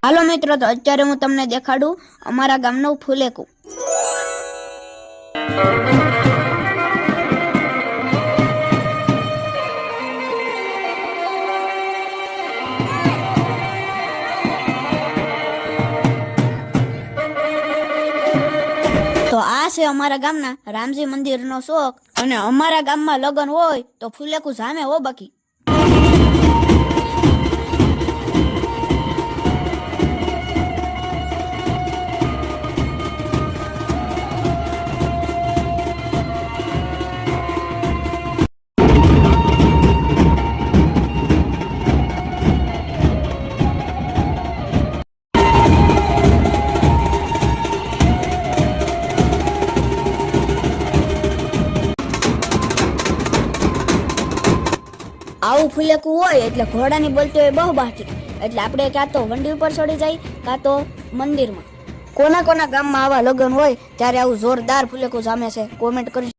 હાલો મિત્રો, તો અત્યારે હું તમને દેખાડું અમારા ગામનું ફુલેકું. તો આ છે અમારા ગામના રામજી મંદિરનો શોખ, અને અમારા ગામમાં લગ્ન હોય તો ફુલેકું જામે હો બાકી. આવું ફુલેકું હોય એટલે ઘોડાની બોલતી હોય બહુ બાકી, એટલે આપણે કાં તો વંડી ઉપર ચડી જાય કાં તો મંદિરમાં. કોના કોના ગામમાં આવા લગ્ન હોય ત્યારે આવું જોરદાર ફુલેકું જામે છે, કોમેન્ટ કરી.